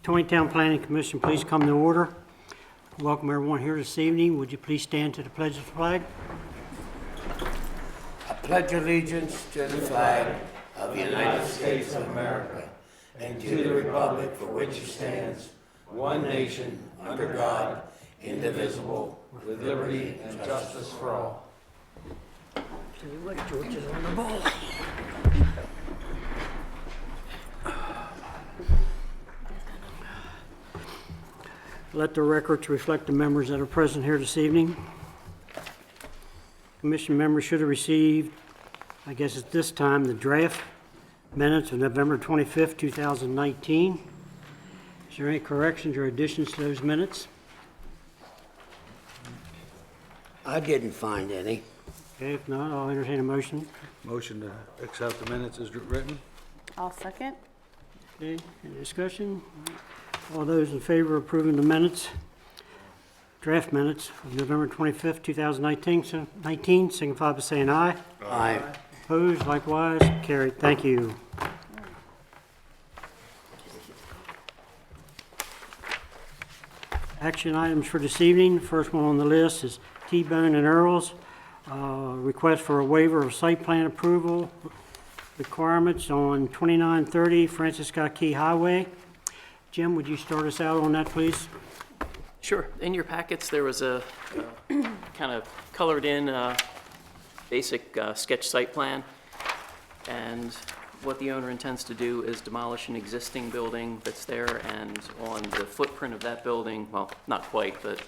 Taneytown Planning Commission, please come to order. Welcome everyone here this evening. Would you please stand to the pledge of the flag? I pledge allegiance to the flag of the United States of America and to the republic for which it stands, one nation, under God, indivisible, with liberty and justice for all. George is on the ball. Let the records reflect the members that are present here this evening. Commission members should have received, I guess at this time, the draft minutes of November 25th, 2019. Is there any corrections or additions to those minutes? I didn't find any. Okay, if not, I'll entertain a motion. Motion to accept the minutes as written? I'll second. Okay, any discussion? All those in favor of approving the minutes, draft minutes of November 25th, 2019, signify by saying aye. Aye. Opposed, likewise, carried. Thank you. Action items for this evening. The first one on the list is T-Bone and Earls. Request for a waiver of site plan approval requirements on 2930 Francis Scott Key Highway. Jim, would you start us out on that, please? Sure. In your packets, there was a kind of colored in basic sketch site plan. And what the owner intends to do is demolish an existing building that's there, and on the footprint of that building, well, not quite, but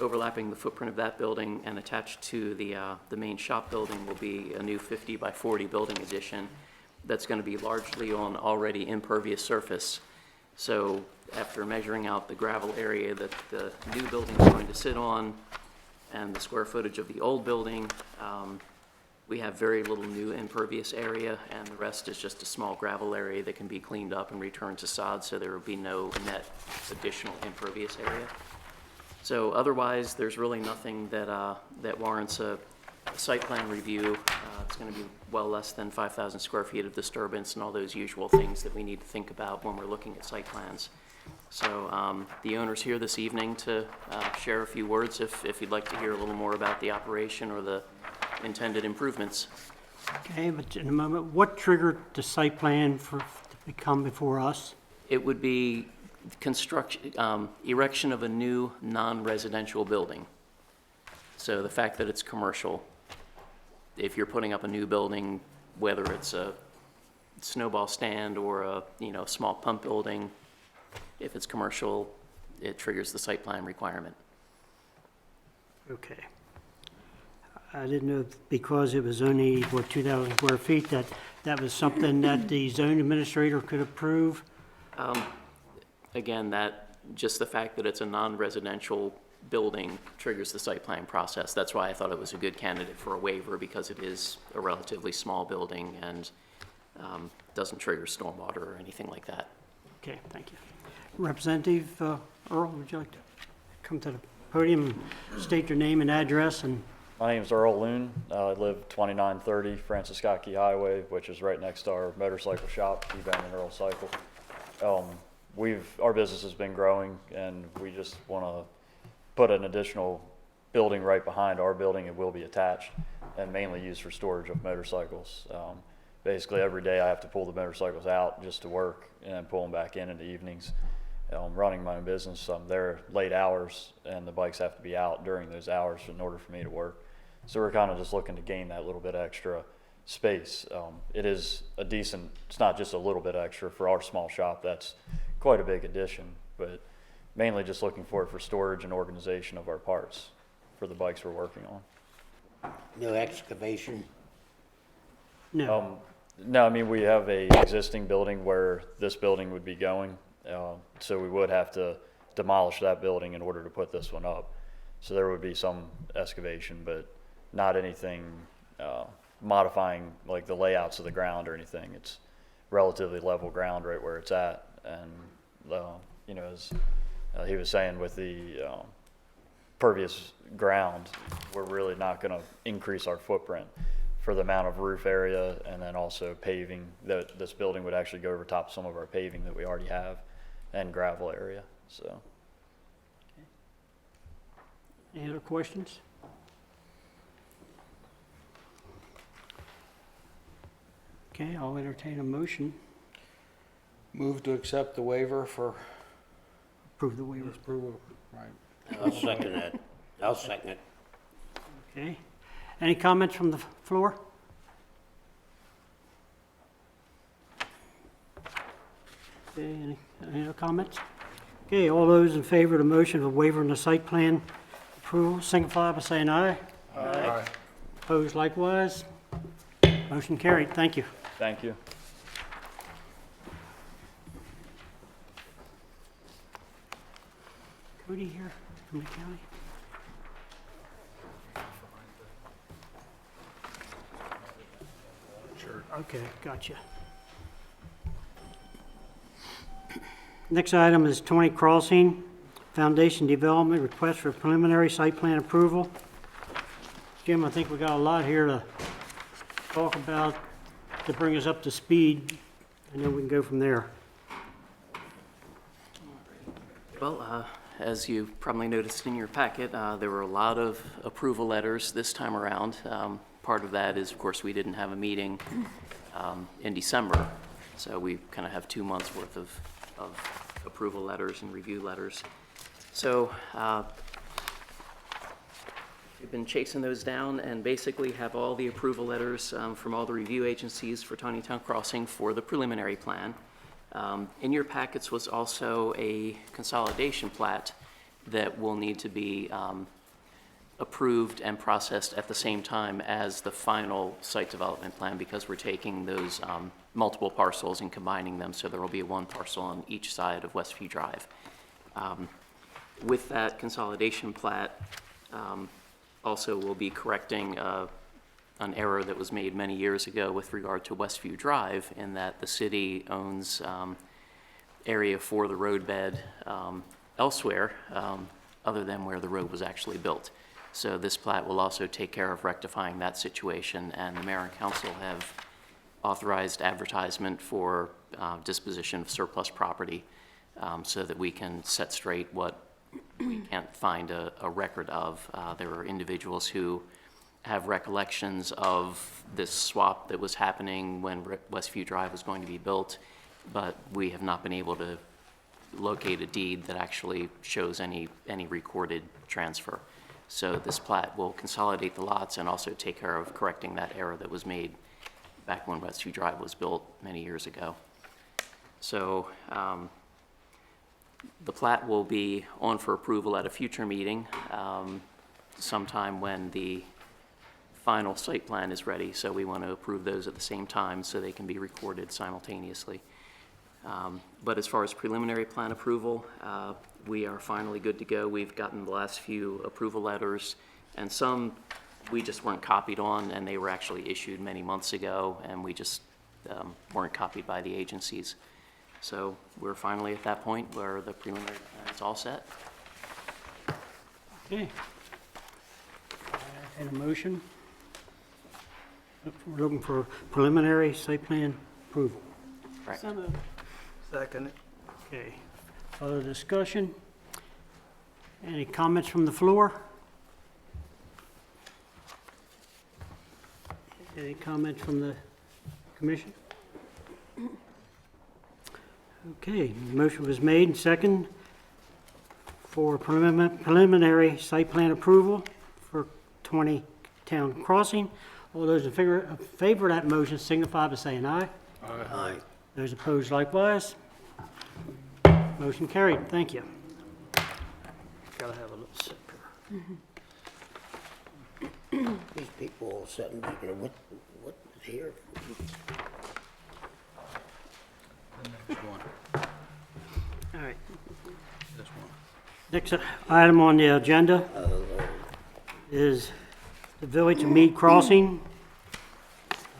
overlapping the footprint of that building and attached to the main shop building will be a new 50 by 40 building addition that's going to be largely on already impervious surface. So after measuring out the gravel area that the new building is going to sit on and the square footage of the old building, we have very little new impervious area, and the rest is just a small gravel area that can be cleaned up and returned to sod, so there will be no net additional impervious area. So otherwise, there's really nothing that warrants a site plan review. It's going to be well less than 5,000 square feet of disturbance and all those usual things that we need to think about when we're looking at site plans. So the owner's here this evening to share a few words if you'd like to hear a little more about the operation or the intended improvements. Okay, but in a moment, what triggered the site plan to come before us? It would be erection of a new non-residential building. So the fact that it's commercial, if you're putting up a new building, whether it's a snowball stand or a small pump building, if it's commercial, it triggers the site plan requirement. Okay. I didn't know because it was only, 2,000 square feet, that was something that the zone administrator could approve? Again, just the fact that it's a non-residential building triggers the site plan process. That's why I thought it was a good candidate for a waiver, because it is a relatively small building and doesn't trigger stormwater or anything like that. Okay, thank you. Representative Earl, would you like to come to the podium and state your name and address? And my name is Earl Loon. I live 2930 Francis Scott Key Highway, which is right next to our motorcycle shop, T-Bone and Earl Cycle. Our business has been growing, and we just want to put an additional building right behind our building. It will be attached and mainly used for storage of motorcycles. Basically, every day I have to pull the motorcycles out just to work and then pull them back in the evenings. Running my own business, I'm there late hours, and the bikes have to be out during those hours in order for me to work. So we're kind of just looking to gain that little bit extra space. It is a decent, it's not just a little bit extra for our small shop. That's quite a big addition, but mainly just looking for it for storage and organization of our parts for the bikes we're working on. No excavation? no. No, I mean, we have a existing building where this building would be going, so we would have to demolish that building in order to put this one up. So there would be some excavation, but not anything modifying like the layouts of the ground or anything. It's relatively level ground right where it's at, and as he was saying, with the pervious ground, we're really not going to increase our footprint for the amount of roof area, and then also paving. This building would actually go over top some of our paving that we already have, and gravel area, so. Any other questions? Okay, I'll entertain a motion. Move to accept the waiver for Approve the waiver. approval, right? I'll second that. I'll second it. Okay. Any comments from the floor? Okay, any other comments? Okay, all those in favor of the motion of waiver in the site plan approval, signify by saying aye. Aye. Opposed likewise. Motion carried. Thank you. Thank you. Cody here from the county? Sure. Okay, gotcha. Next item is 20 Crossing, Foundation Development, request for preliminary site plan approval. Jim, I think we got a lot here to talk about to bring us up to speed, and then we can go from there. Well, as you probably noticed in your packet, there were a lot of approval letters this time around. Part of that is, of course, we didn't have a meeting in December, so we kind of have 2 months' worth of approval letters and review letters. So we've been chasing those down and basically have all the approval letters from all the review agencies for Taneytown Crossing for the preliminary plan. In your packets was also a consolidation plat that will need to be approved and processed at the same time as the final site development plan, because we're taking those multiple parcels and combining them, so there will be one parcel on each side of Westview Drive. With that consolidation plat, also we'll be correcting an error that was made many years ago with regard to Westview Drive, in that the city owns area for the roadbed elsewhere other than where the road was actually built. So this plat will also take care of rectifying that situation, and the mayor and council have authorized advertisement for disposition of surplus property so that we can set straight what we can't find a record of. There are individuals who have recollections of this swap that was happening when Westview Drive was going to be built, but we have not been able to locate a deed that actually shows any recorded transfer. So this plat will consolidate the lots and also take care of correcting that error that was made back when Westview Drive was built many years ago. So the plat will be on for approval at a future meeting sometime when the final site plan is ready. So we want to approve those at the same time so they can be recorded simultaneously. But as far as preliminary plan approval, we are finally good to go. We've gotten the last few approval letters, and some we just weren't copied on, and they were actually issued many months ago, and we just weren't copied by the agencies. So we're finally at that point where the preliminary plan is all set. Okay. And a motion? We're looking for preliminary site plan approval. Correct. Second. Okay. Other discussion? Any comments from the floor? Any comments from the commission? Okay, motion was made and second for preliminary site plan approval for 20 Town Crossing. All those in favor of that motion signify by saying aye. Aye. Those opposed likewise. Motion carried. Thank you. Gotta have a little sip here. These people all sitting back there, what is here? Next one. All right. This one. Next item on the agenda is the Village of Mead Crossing,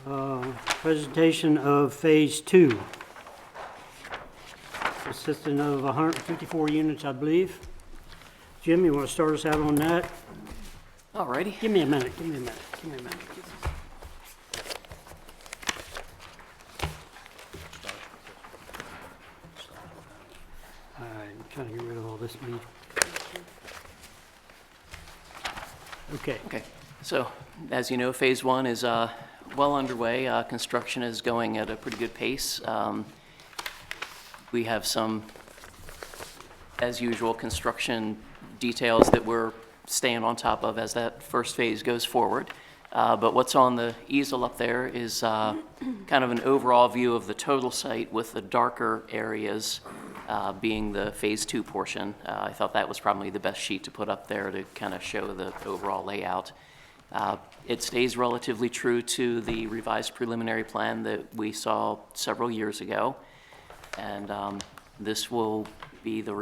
presentation of Phase 2, consisting of 154 units, I believe. Jim, you want to start us out on that? All righty. Give me a minute. Okay. Okay, so as you know, Phase 1 is well underway. Construction is going at a pretty good pace. We have some, as usual, construction details that we're staying on top of as that first phase goes forward. But what's on the easel up there is kind of an overall view of the total site with the darker areas being the Phase 2 portion. I thought that was probably the best sheet to put up there to kind of show the overall layout. It stays relatively true to the revised preliminary plan that we saw several years ago. And this will be the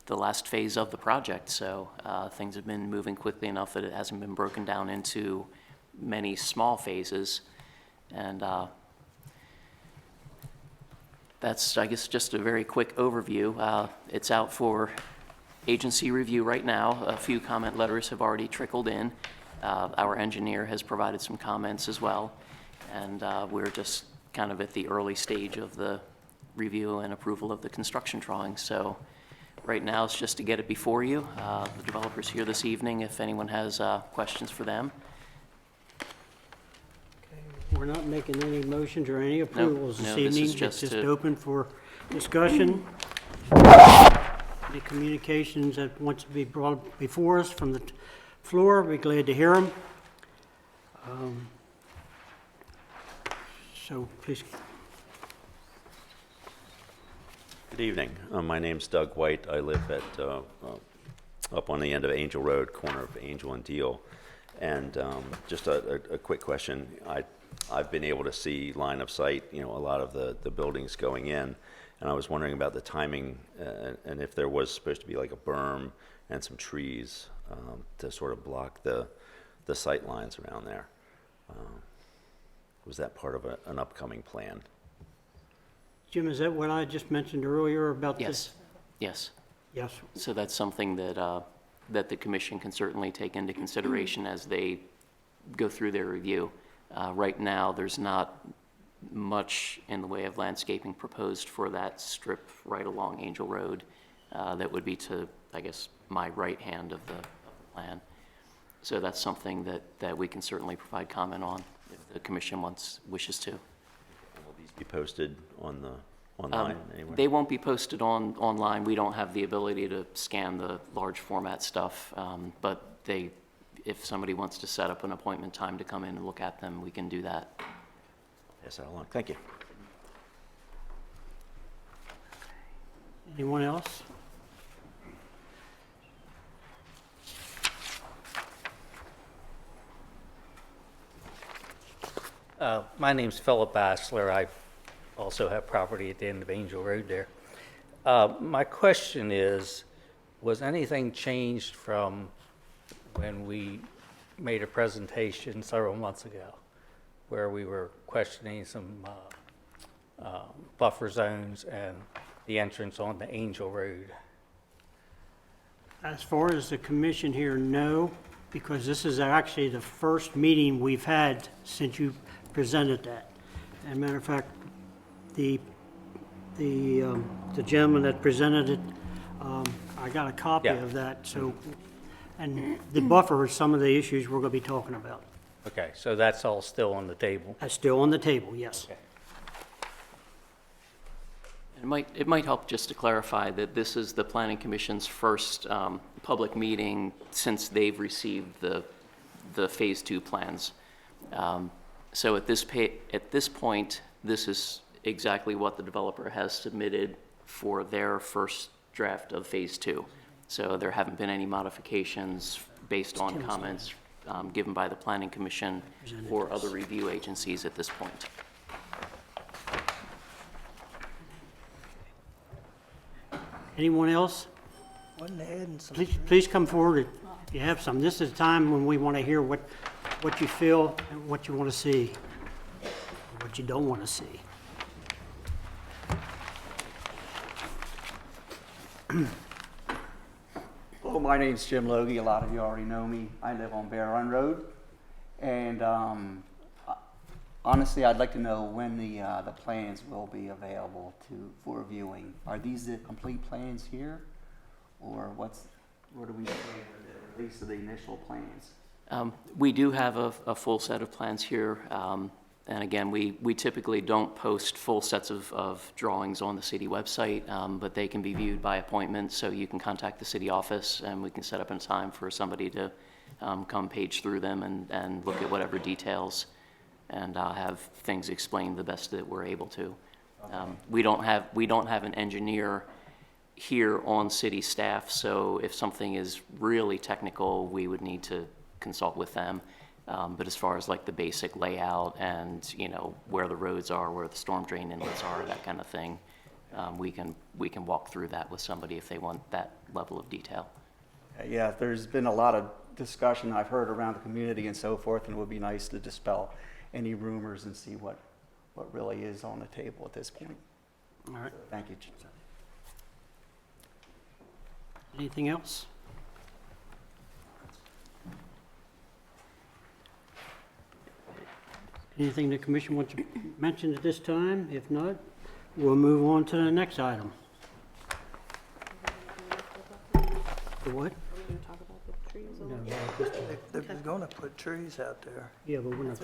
last phase of the project. So things have been moving quickly enough that it hasn't been broken down into many small phases. And that's, I guess, just a very quick overview. It's out for agency review right now. A few comment letters have already trickled in. Our engineer has provided some comments as well. And we're just kind of at the early stage of the review and approval of the construction drawings. So right now it's just to get it before you. The developer's here this evening if anyone has questions for them. We're not making any motions or any approvals this no, this is evening. just It's just to- open for discussion. Any communications that wants to be brought before us from the floor, we're glad to hear them. So please. Good evening. My name's Doug White. I live at up on the end of Angel Road, corner of Angel and Deal. And just a quick question. I've been able to see line of sight, a lot of the buildings going in, and I was wondering about the timing and if there was supposed to be like a berm and some trees to sort of block the sight lines around there. Was that part of an upcoming plan? Jim, is that what I just mentioned earlier about this? Yes. Yes. So that's something that, that the commission can certainly take into consideration as they go through their review. Right now, there's not much in the way of landscaping proposed for that strip right along Angel Road. That would be to, I guess, my right hand of the plan. So that's something that we can certainly provide comment on if the commission wishes to. Will these be posted on the online anywhere? They won't be posted online. We don't have the ability to scan the large format stuff, but if somebody wants to set up an appointment time to come in and look at them, we can do that. Pass that along. Thank you. Anyone else? My name's Philip Bassler. I also have property at the end of Angel Road there. My question is, was anything changed from when we made a presentation several months ago where we were questioning some buffer zones and the entrance on the Angel Road? As far as the commission here, no, because this is actually the first meeting we've had since you presented that. As a matter of fact, the gentleman that presented it, I got a copy Yeah. of that, so, and the buffer is some of the issues we're gonna be talking about. Okay, so that's all still on the table? That's still on the table, yes. Okay. It might help just to clarify that this is the Planning Commission's first public meeting since they've received the Phase 2 plans. So at this point, this is exactly what the developer has submitted for their first draft of Phase 2. So there haven't been any modifications based on comments given by the Planning Commission or other review agencies at this point. Anyone else? Please come forward if you have some. This is the time when we want to hear what you feel and what you want to see, what you don't want to see. Hello, my name's Jim Logie. A lot of you already know me. I live on Bear Run Road. And honestly, I'd like to know when the plans will be available for viewing. Are these the complete plans here? Or what do we say for the release of the initial plans? We do have a full set of plans here. And again, we typically don't post full sets of drawings on the city website, but they can be viewed by appointment, so you can contact the city office and we can set up a time for somebody to come page through them and look at whatever details and have things explained the best that we're able to. We don't have an engineer here on city staff, so if something is really technical, we would need to consult with them. But as far as like the basic layout and, where the roads are, where the storm drain inlets are, that kind of thing, we can walk through that with somebody if they want that level of detail. Yeah, there's been a lot of discussion I've heard around the community and so forth, and it would be nice to dispel any rumors and see what really is on the table at this point. All right. Thank you. Anything else? Anything the commission wants to mention at this time? If not, we'll move on to the next item. The what? No, They're gonna put trees out there. yeah, but we're not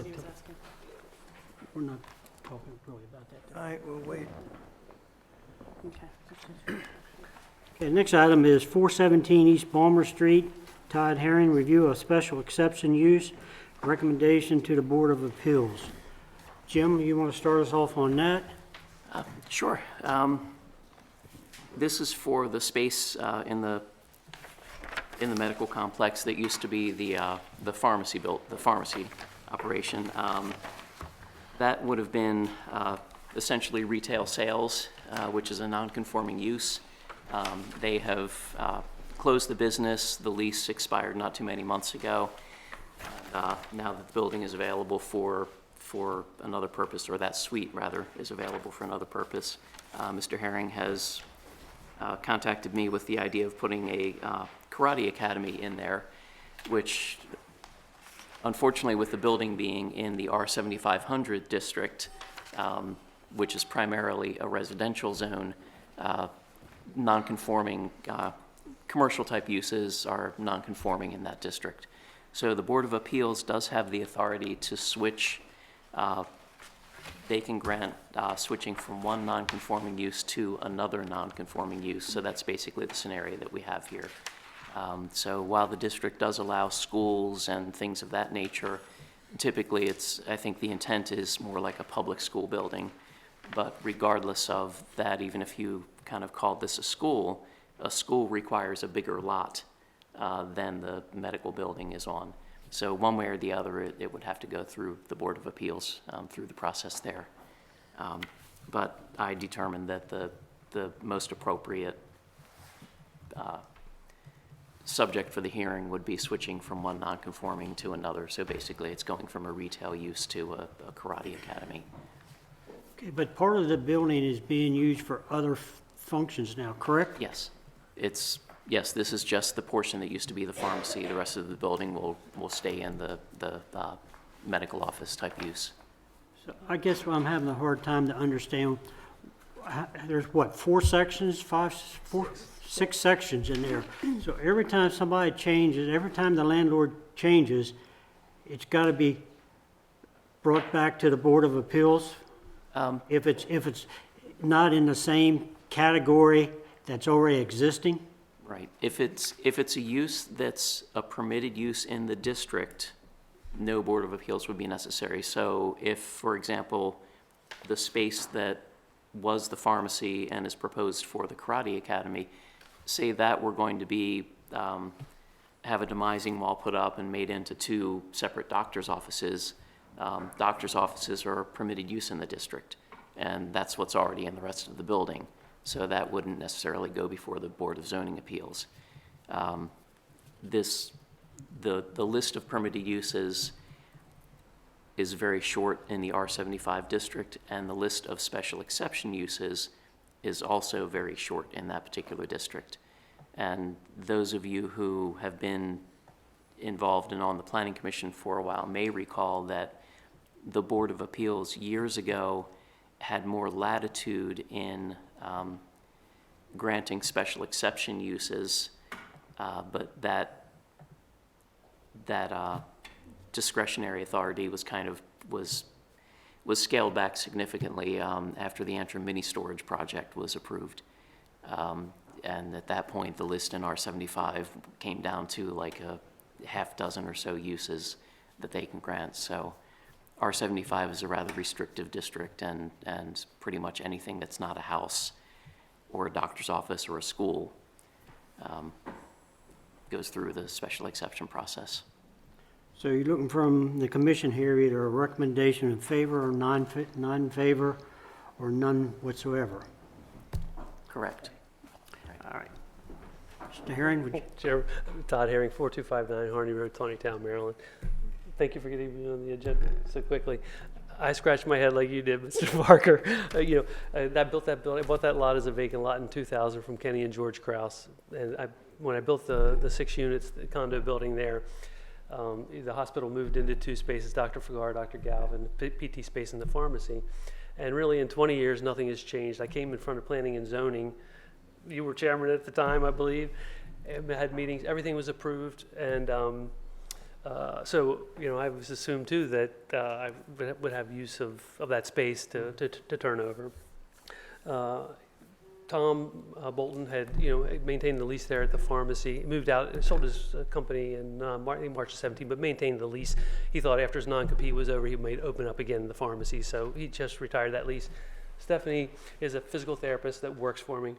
talking really about that. All right, we'll wait. Okay, next item is 417 East Balmer Street, Todd Herring, review of special exception use, recommendation to the Board of Appeals. Jim, you want to start us off on that? Sure. This is for the space in the medical complex that used to be the pharmacy operation. That would have been essentially retail sales, which is a non-conforming use. They have closed the business. The lease expired not too many months ago. Now that the building is available for another purpose, or that suite rather is available for another purpose, Mr. Herring has contacted me with the idea of putting a karate academy in there, which unfortunately with the building being in the R7500 district, which is primarily a residential zone, non-conforming commercial type uses are non-conforming in that district. So the Board of Appeals does have the authority to switch. They can grant switching from one non-conforming use to another non-conforming use. So that's basically the scenario that we have here. So while the district does allow schools and things of that nature, typically I think the intent is more like a public school building. But regardless of that, even if you kind of called this a school requires a bigger lot than the medical building is on. So one way or the other, it would have to go through the Board of Appeals through the process there. But I determined that the most appropriate subject for the hearing would be switching from one non-conforming to another. So basically, it's going from a retail use to a karate academy. Okay, but part of the building is being used for other functions now, correct? Yes, yes, this is just the portion that used to be the pharmacy. The rest of the building will stay in the medical office type use. So I guess I'm having a hard time to understand. There's what, 6 sections in there. So every time somebody changes, every time the landlord changes, it's got to be brought back to the Board of Appeals? If it's not in the same category that's already existing? Right. If it's a use that's a permitted use in the district, no Board of Appeals would be necessary. So if, for example, the space that was the pharmacy and is proposed for the karate academy, say that we're going to be have a demising wall put up and made into 2 separate doctor's offices. Doctor's offices are permitted use in the district, and that's what's already in the rest of the building. So that wouldn't necessarily go before the Board of Zoning Appeals. The list of permitted uses is very short in the R75 district, and the list of special exception uses is also very short in that particular district. And those of you who have been involved and on the Planning Commission for a while may recall that the Board of Appeals years ago had more latitude in granting special exception uses, but that discretionary authority was was scaled back significantly after the Antrim mini storage project was approved. And at that point, the list in R75 came down to like a half dozen or so uses that they can grant. So R75 is a rather restrictive district, and pretty much anything that's not a house or a doctor's office or a school goes through the special exception process. So you're looking from the commission here, either a recommendation in favor or non-favor, or none whatsoever. Correct. All right. Mr. Herring, would you? Chair, Todd Herring, 4259 Harney Road, Taneytown, Maryland. Thank you for getting me on the agenda so quickly. I scratched my head like you did, Mr. Parker. I built that building. I bought that lot as a vacant lot in 2000 from Kenny and George Krause. And when I built the 6 units, the condo building there, the hospital moved into 2 spaces, Dr. Fagar, Dr. Galvin, PT space in the pharmacy. And really in 20 years, nothing has changed. I came in front of planning and zoning. You were chairman at the time, I believe, and had meetings. Everything was approved. And so, I was assumed too that I would have use of that space to turn over. Tom Bolton had, maintained the lease there at the pharmacy. He moved out, sold his company in March of 17, but maintained the lease. He thought after his non-compete was over, he might open up again the pharmacy, so he just retired that lease. Stephanie is a physical therapist that works for me.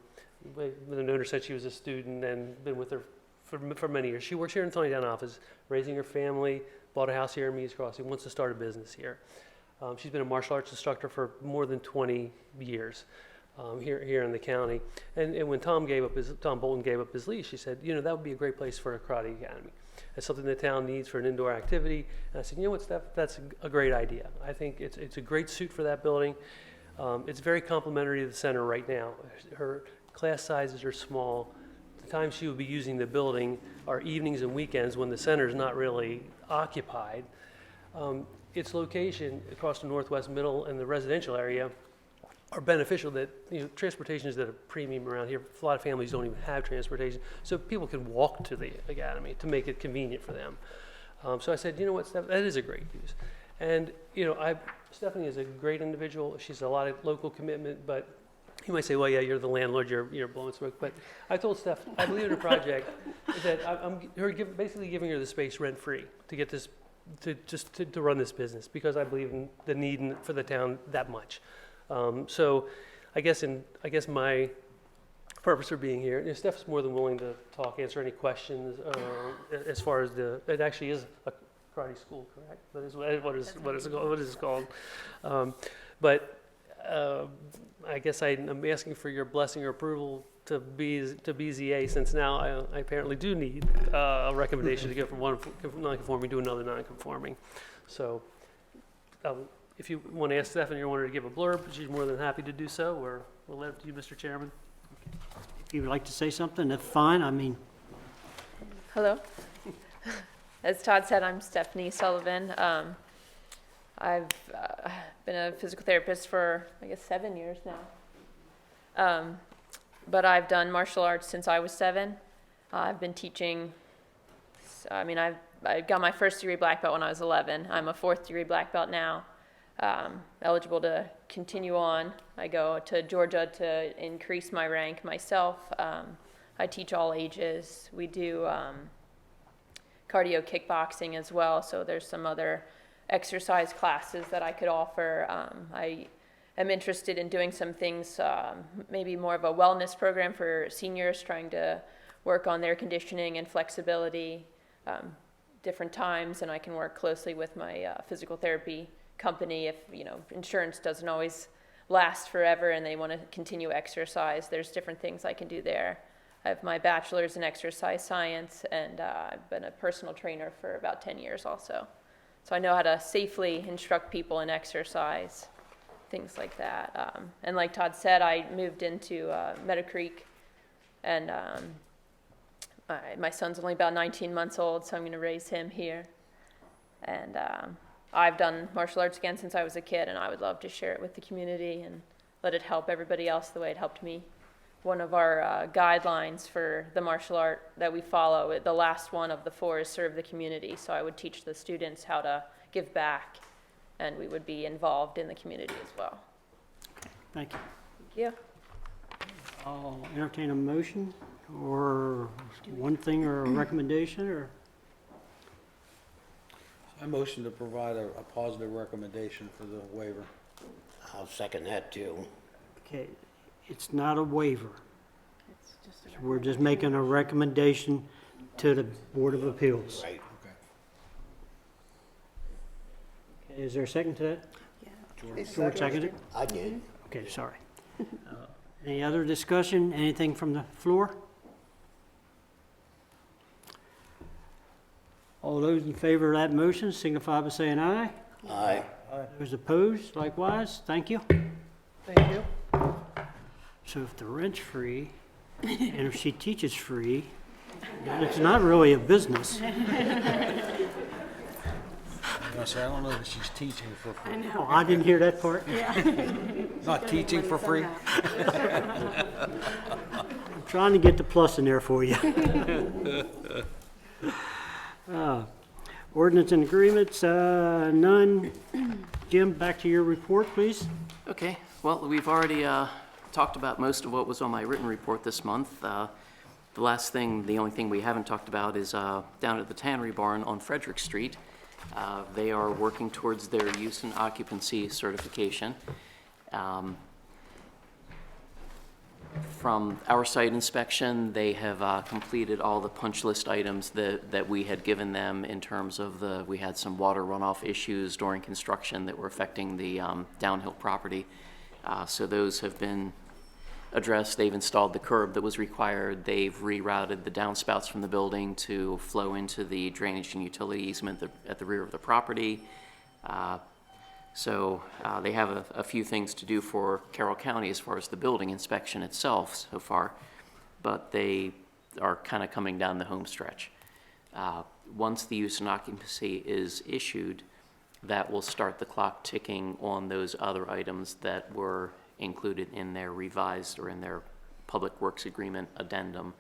I've known her since she was a student and been with her for many years. She works here in the Taneytown office, raising her family, bought a house here in Meads Crossing, wants to start a business here. She's been a martial arts instructor for more than 20 years. Here in the county, and when Tom Bolton gave up his lease, she said, that would be a great place for a karate academy. It's something the town needs for an indoor activity. And I said, you know what, Steph, that's a great idea. I think it's a great suit for that building. It's very complimentary to the center right now. Her class sizes are small. The time she would be using the building are evenings and weekends when the center is not really occupied. Its location across the northwest middle and the residential area are beneficial. That transportation is at a premium around here. A lot of families don't even have transportation, so people can walk to the academy to make it convenient for them. So I said, you know what, Steph, that is a great use. And Stephanie is a great individual. She's a lot of local commitment, but you might say, well, yeah, you're the landlord, you're blowing smoke. But I told Steph, I believe in her project, that I'm basically giving her the space rent free to get this, to run this business, because I believe in the need for the town that much. So I guess my purpose for being here, Steph's more than willing to talk, answer any questions as far as it actually is a karate school, correct? That is what is it called? But I guess I'm asking for your blessing or approval to BZA, since now I apparently do need a recommendation to go from one non-conforming to another non-conforming. So if you want to ask Stephanie or want her to give a blurb, she's more than happy to do so, or we'll let it to you, Mr. Chairman. If you would like to say something, that's fine. Hello. As Todd said, I'm Stephanie Sullivan. I've been a physical therapist for, 7 years now. But I've done martial arts since I was 7. I've been teaching, I got my first degree black belt when I was 11. I'm a 4th degree black belt now. Eligible to continue on. I go to Georgia to increase my rank myself. I teach all ages. We do cardio kickboxing as well, so there's some other exercise classes that I could offer. I am interested in doing some things, maybe more of a wellness program for seniors, trying to work on their conditioning and flexibility different times, and I can work closely with my physical therapy company if insurance doesn't always last forever and they want to continue exercise. There's different things I can do there. I have my bachelor's in exercise science, and I've been a personal trainer for about 10 years also. So I know how to safely instruct people in exercise, things like that. And like Todd said, I moved into Meadow Creek, and my son's only about 19 months old, so I'm going to raise him here. And I've done martial arts again since I was a kid, and I would love to share it with the community and let it help everybody else the way it helped me. one of our guidelines for the martial art that we follow. The last one of the 4 is serve the community. So I would teach the students how to give back, and we would be involved in the community as well. Thank you. Yeah. I'll entertain a motion or one thing or a recommendation or, I motion to provide a positive recommendation for the waiver. I'll second that too. okay, it's not a waiver. We're just making a recommendation to the Board of Appeals. Right. Okay, is there a second to that? George seconded it? I did. Okay, sorry. Any other discussion? Anything from the floor? All those in favor of that motion signify by saying aye. Aye. Those opposed, likewise, thank you. Thank you. So if the rent's free, and if she teaches free, then it's not really a business. I say, I don't know that she's teaching for free. Oh, I didn't hear that part. Not teaching for free? I'm trying to get the plus in there for you. Ordinance and agreements, none. Jim, back to your report, please. Okay, well, we've already talked about most of what was on my written report this month. The only thing we haven't talked about is down at the Tannery Barn on Frederick Street. They are working towards their use and occupancy certification. From our site inspection, they have completed all the punch list items that we had given them in terms of we had some water runoff issues during construction that were affecting the downhill property. So those have been addressed. They've installed the curb that was required. They've rerouted the downspouts from the building to flow into the drainage and utility easement at the rear of the property. So they have a few things to do for Carroll County as far as the building inspection itself so far, but they are kind of coming down the home stretch. Once the use and occupancy is issued, that will start the clock ticking on those other items that were included in their revised or in their Public Works Agreement addendum.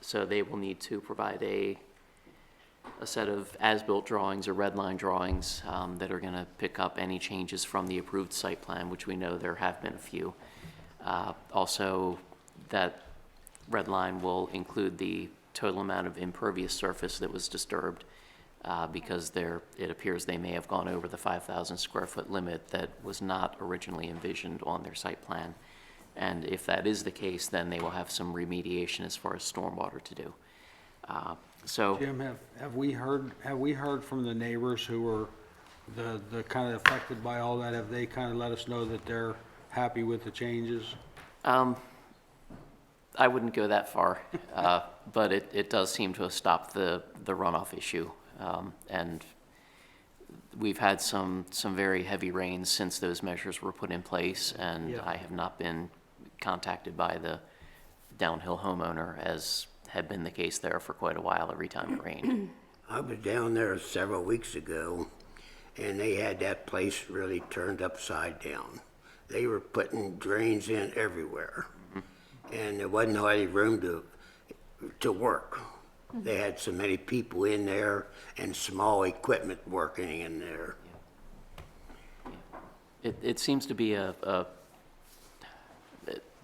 So they will need to provide a set of as-built drawings or red line drawings that are going to pick up any changes from the approved site plan, which we know there have been a few. Also, that red line will include the total amount of impervious surface that was disturbed because it appears they may have gone over the 5,000 square foot limit that was not originally envisioned on their site plan. And if that is the case, then they will have some remediation as far as stormwater to do. So, Jim, have we heard from the neighbors who were the kind of affected by all that? Have they kind of let us know that they're happy with the changes? I wouldn't go that far, but it does seem to have stopped the runoff issue. And we've had some very heavy rains since those measures were put in place, and Yeah. I have not been contacted by the downhill homeowner, as had been the case there for quite a while every time it rained. I was down there several weeks ago, and they had that place really turned upside down. They were putting drains in everywhere, and there wasn't any room to work. They had so many people in there and small equipment working in there. It seems to be a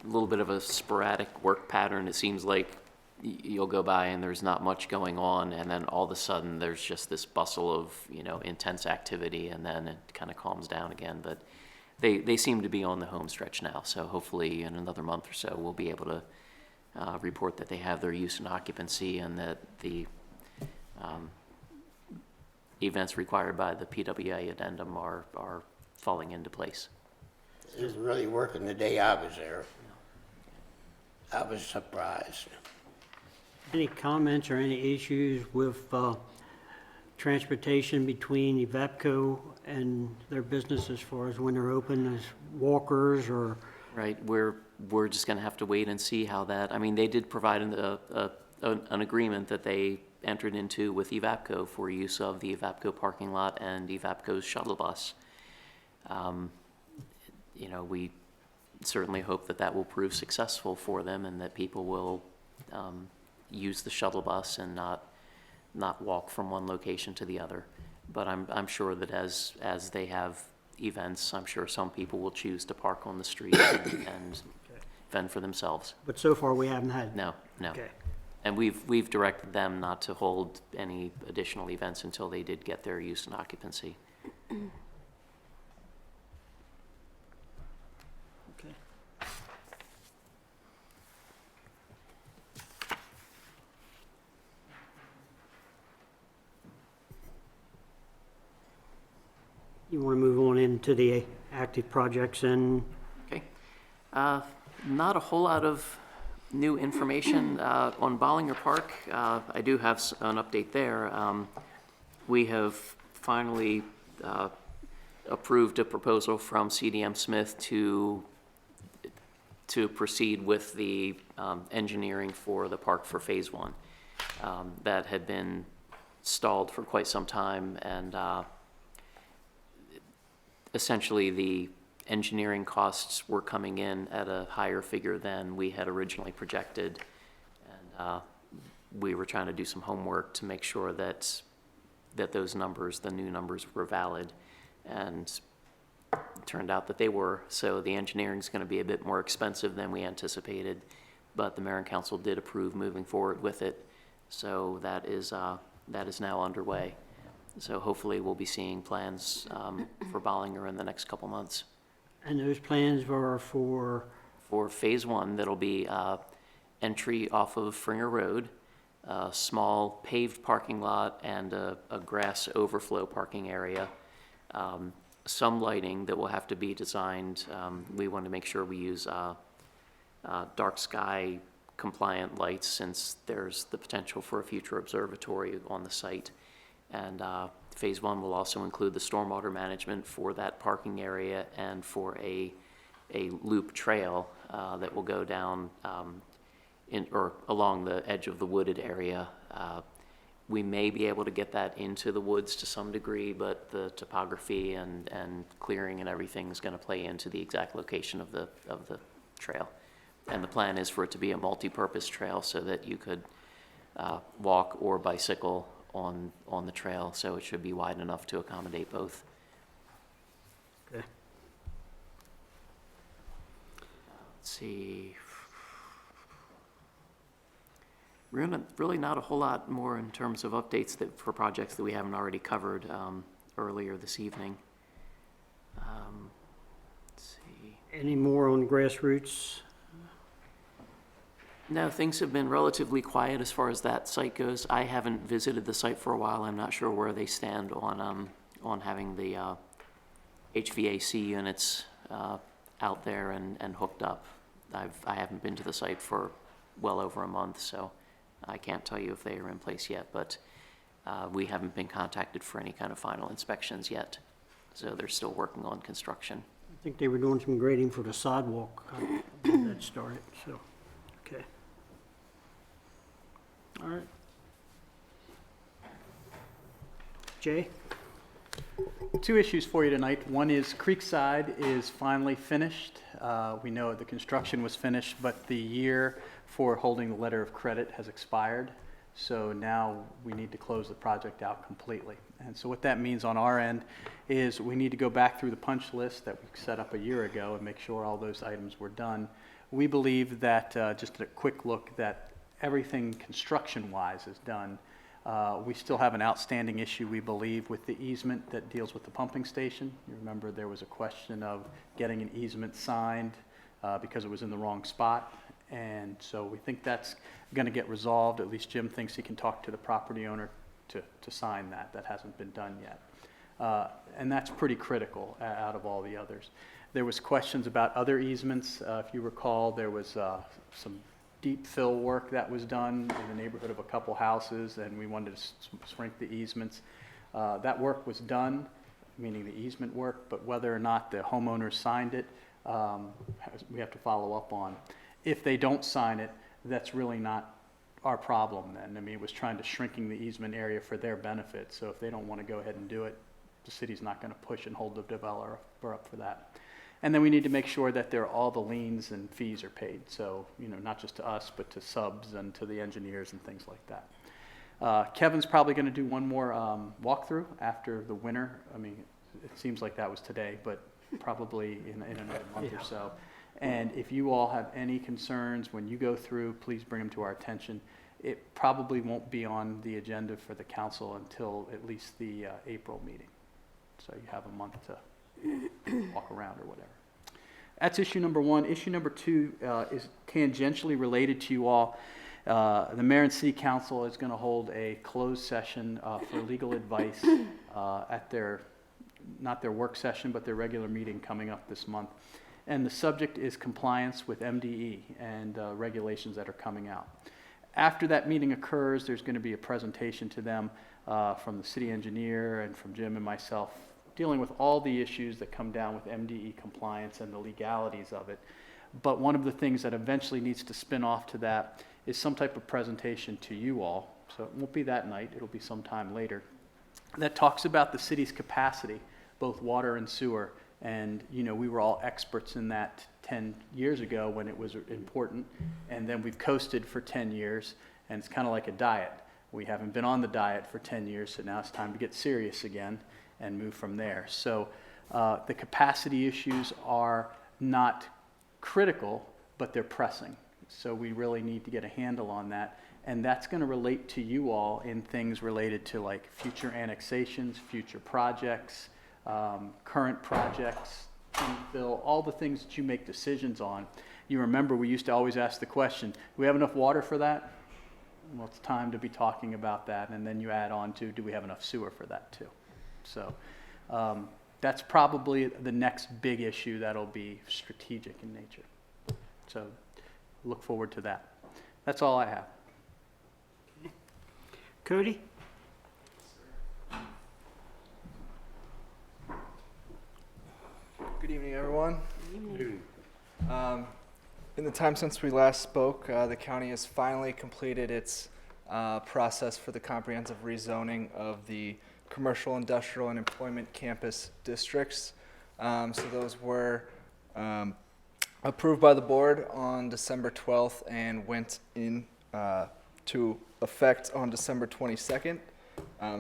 little bit of a sporadic work pattern. It seems like you'll go by and there's not much going on, and then all of a sudden there's just this bustle of, intense activity, and then it kind of calms down again. But they seem to be on the home stretch now, so hopefully in another month or so we'll be able to report that they have their use and occupancy, and that the events required by the PWA addendum are falling into place. It was really working the day I was there. I was surprised. Any comments or any issues with transportation between Evapco and their business as far as when they're open as walkers or? Right, we're just going to have to wait and see how that. I mean, they did provide an agreement that they entered into with Evapco for use of the Evapco parking lot and Evapco's shuttle bus. certainly hope that that will prove successful for them and that people will use the shuttle bus and not walk from one location to the other. But I'm sure that as they have events, I'm sure some people will choose to park on the street and fend for themselves. But so far, we haven't had. No. Okay. And we've directed them not to hold any additional events until they did get their use and occupancy. Okay. You want to move on into the active projects and Okay. Not a whole lot of new information on Bollinger Park. I do have an update there. We have finally approved a proposal from CDM Smith to proceed with the engineering for the park for Phase 1. That had been stalled for quite some time, and essentially the engineering costs were coming in at a higher figure than we had originally projected. And we were trying to do some homework to make sure that those numbers, the new numbers, were valid. And it turned out that they were. So the engineering is going to be a bit more expensive than we anticipated, but the Mayor and Council did approve moving forward with it. So that is now underway. So hopefully we'll be seeing plans for Bollinger in the next couple months. and those plans were for, Phase 1, that'll be entry off of Fringer Road, a small paved parking lot, and a grass overflow parking area. Some lighting that will have to be designed. We want to make sure we use dark sky compliant lights, since there's the potential for a future observatory on the site. And Phase 1 will also include the stormwater management for that parking area and for a loop trail that will go down or along the edge of the wooded area. We may be able to get that into the woods to some degree, but the topography and clearing and everything is going to play into the exact location of the trail. And the plan is for it to be a multi-purpose trail so that you could walk or bicycle on the trail, so it should be wide enough to accommodate both. okay. Let's see. Really not a whole lot more in terms of updates for projects that we haven't already covered earlier this evening. Let's see. Any more on grassroots? No, things have been relatively quiet as far as that site goes. I haven't visited the site for a while. I'm not sure where they stand on having the HVAC units out there and hooked up. I haven't been to the site for well over a month, so I can't tell you if they are in place yet, but we haven't been contacted for any kind of final inspections yet. So they're still working on construction. I think they were doing some grading for the sidewalk. That started, so, okay. All right. Jay? Two issues for you tonight. One is Creekside is finally finished. We know the construction was finished, but the year for holding the letter of credit has expired. So now we need to close the project out completely. And so what that means on our end is we need to go back through the punch list that we set up a year ago and make sure all those items were done. We believe that, just a quick look, that everything construction-wise is done. We still have an outstanding issue, we believe, with the easement that deals with the pumping station. You remember there was a question of getting an easement signed because it was in the wrong spot. And so we think that's going to get resolved. At least Jim thinks he can talk to the property owner to sign that. That hasn't been done yet. And that's pretty critical out of all the others. There was questions about other easements. If you recall, there was some deep fill work that was done in the neighborhood of a couple houses, and we wanted to shrink the easements. That work was done, meaning the easement work, but whether or not the homeowners signed it, we have to follow up on. If they don't sign it, that's really not our problem then. I mean, it was trying to shrinking the easement area for their benefit, so if they don't want to go ahead and do it, the city's not going to push and hold the developer up for that. And then we need to make sure that all the liens and fees are paid. So, not just to us, but to subs and to the engineers and things like that. Kevin's probably going to do one more walkthrough after the winter. I mean, it seems like that was today, but probably in another month or so. And if you all have any concerns when you go through, please bring them to our attention. It probably won't be on the agenda for the council until at least the April meeting. So you have a month to walk around or whatever. That's issue number one. Issue number two is tangentially related to you all. The mayor and city council is going to hold a closed session for legal advice at not their work session, but their regular meeting coming up this month. And the subject is compliance with MDE and regulations that are coming out. After that meeting occurs, there's going to be a presentation to them from the city engineer and from Jim and myself, dealing with all the issues that come down with MDE compliance and the legalities of it. But one of the things that eventually needs to spin off to that is some type of presentation to you all. So it won't be that night, it'll be sometime later. That talks about the city's capacity, both water and sewer. And, we were all experts in that 10 years ago when it was important. And then we've coasted for 10 years, and it's kind of like a diet. We haven't been on the diet for 10 years, so now it's time to get serious again and move from there. So the capacity issues are not critical, but they're pressing. So we really need to get a handle on that. And that's going to relate to you all in things related to like future annexations, future projects, current projects, infill, all the things that you make decisions on. You remember we used to always ask the question, do we have enough water for that? Well, it's time to be talking about that. And then you add on to, do we have enough sewer for that too? So that's probably the next big issue that'll be strategic in nature. So look forward to that. That's all I have. Cody? Good evening, everyone. In the time since we last spoke, the county has finally completed its process for the comprehensive rezoning of the commercial, industrial, and employment campus districts. So those were approved by the board on December 12th and went in to effect on December 22nd.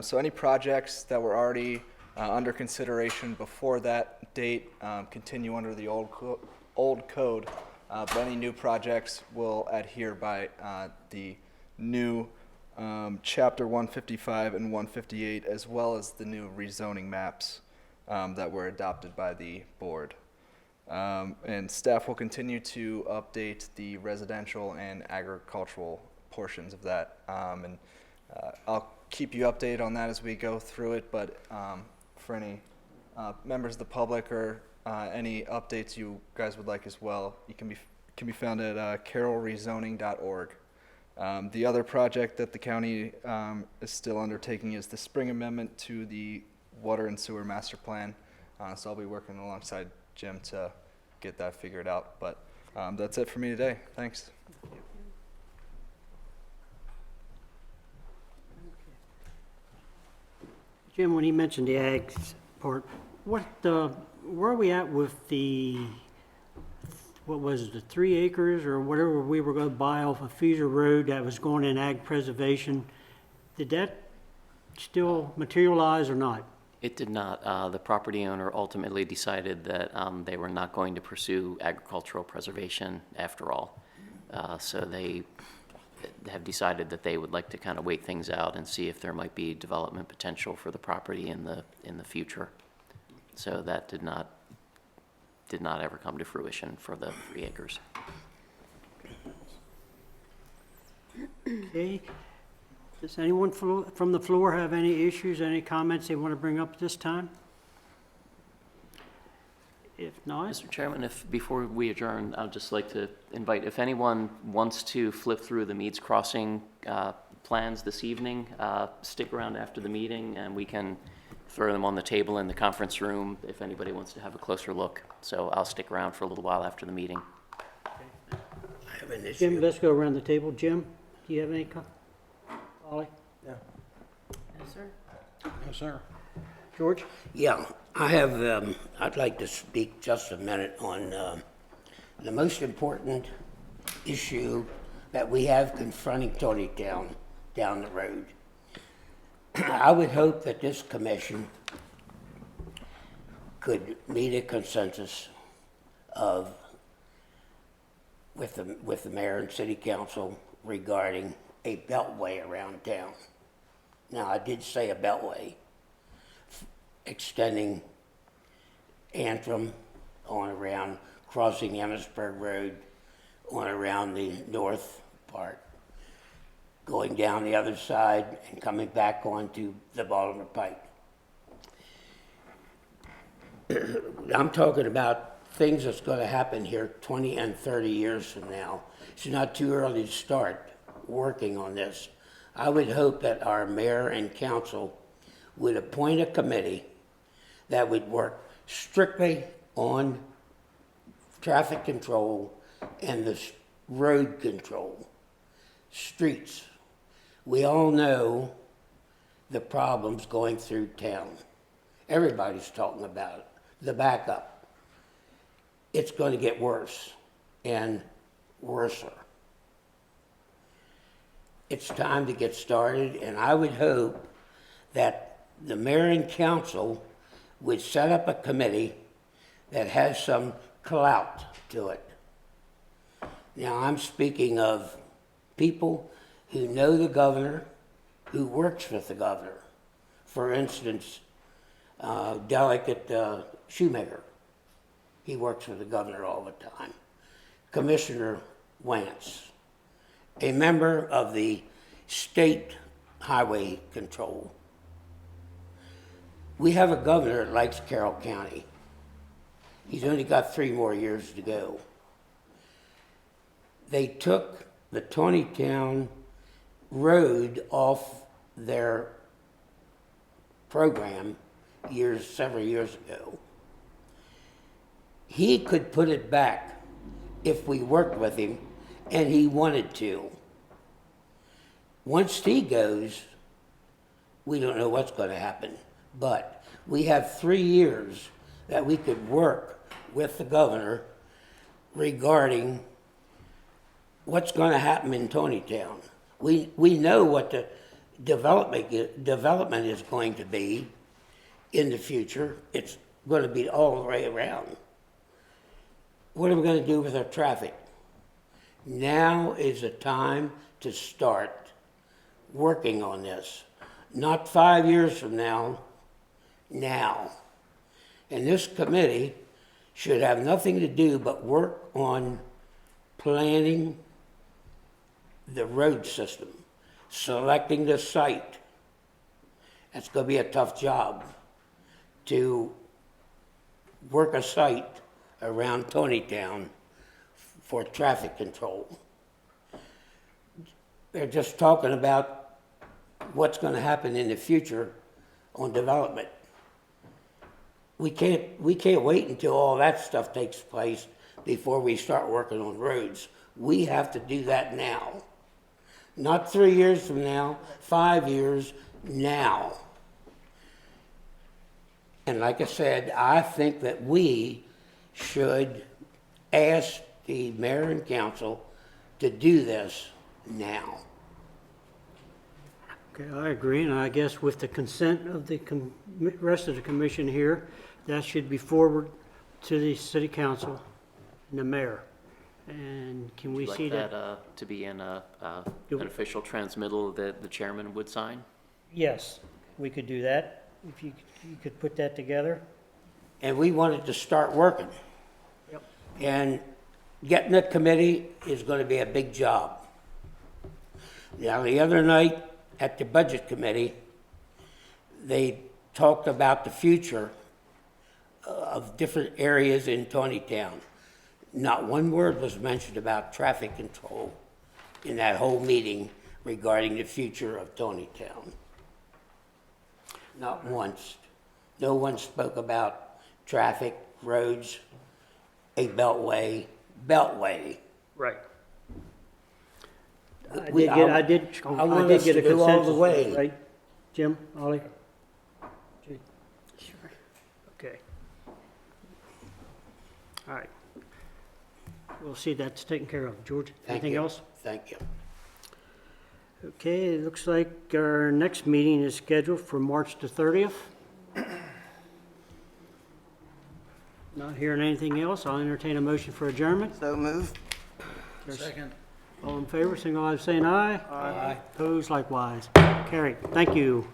So any projects that were already under consideration before that date continue under the old code, but any new projects will adhere by the new Chapter 155 and 158, as well as the new rezoning maps that were adopted by the board. And staff will continue to update the residential and agricultural portions of that. And I'll keep you updated on that as we go through it, but for any members of the public or any updates you guys would like as well, you can be found at carrollrezoning.org. The other project that the county is still undertaking is the spring amendment to the water and sewer master plan. So I'll be working alongside Jim to get that figured out. But that's it for me today. Thanks. Jim, when he mentioned the ag part, where are we at with what was it, the 3 acres or whatever we were going to buy off of Feeser Road that was going in ag preservation? Did that still materialize or not? It did not. The property owner ultimately decided that they were not going to pursue agricultural preservation after all. So they have decided that they would like to kind of wait things out and see if there might be development potential for the property in the future. So that did not ever come to fruition for the 3 acres. Okay. Does anyone from the floor have any issues, any comments they want to bring up at this time? If not, Mr. Chairman, before we adjourn, I'd just like to invite, if anyone wants to flip through the Meads Crossing plans this evening, stick around after the meeting and we can throw them on the table in the conference room if anybody wants to have a closer look. So I'll stick around for a little while after the meeting. I have an issue. Jim, let's go around the table. Jim, do you have any Ollie? Yeah. No, sir. No, sir. George? Yeah, I'd like to speak just a minute on the most important issue that we have confronting Taneytown down the road. I would hope that this commission could meet a consensus with the mayor and city council regarding a beltway around town. Now, I did say a beltway extending Antrim on around, crossing Emmitsburg Road on around the north part, going down the other side and coming back onto the Baltimore Pike. I'm talking about things that's going to happen here 20 and 30 years from now. It's not too early to start working on this. I would hope that our mayor and council would appoint a committee that would work strictly on traffic control and the road control, streets. We all know the problems going through town. Everybody's talking about it. The backup. It's going to get worse and worser. It's time to get started, and I would hope that the mayor and council would set up a committee that has some clout to it. Now, I'm speaking of people who know the governor, who works with the governor. For instance, Delegate Shoemaker. He works with the governor all the time. Commissioner Wance, a member of the state highway control. We have a governor that likes Carroll County. He's only got 3 more years to go. They took the Taneytown road off their program several years ago. He could put it back if we worked with him, and he wanted to. Once he goes, we don't know what's going to happen, but we have 3 years that we could work with the governor regarding what's going to happen in Taneytown. We know what the development is going to be in the future. It's going to be all the way around. What are we going to do with our traffic? Now is the time to start working on this. Not 5 years from now, now. And this committee should have nothing to do but work on planning the road system, selecting the site. That's going to be a tough job to work a site around Taneytown for traffic control. They're just talking about what's going to happen in the future on development. We can't wait until all that stuff takes place before we start working on roads. We have to do that now. Not 3 years from now, 5 years, now. And like I said, I think that we should ask the mayor and council to do this now. Okay, I agree, and I guess with the consent of the rest of the commission here, that should be forward to the city council and the mayor. And can we Would see you like that? that to be in an official transmittal that the chairman would sign? Yes, we could do that, if you could put that together. And we wanted to start working. Yep. And getting a committee is going to be a big job. Now, the other night at the budget committee, they talked about the future of different areas in Taneytown. Not one word was mentioned about traffic control in that whole meeting regarding the future of Taneytown. Not once. No one spoke about traffic, roads, a beltway. Right. I did want get us to a go all the consensus, way. right? Jim, Ollie? Sure. Okay. All right. We'll see that's taken care of. George, Thank anything you. else? Thank you. Okay, it looks like our next meeting is scheduled for March the 30th. Not hearing anything else, I'll entertain a motion for adjournment. So move. Second. All in favor, signal by saying aye. Aye. Opposed likewise. Carried. Thank you.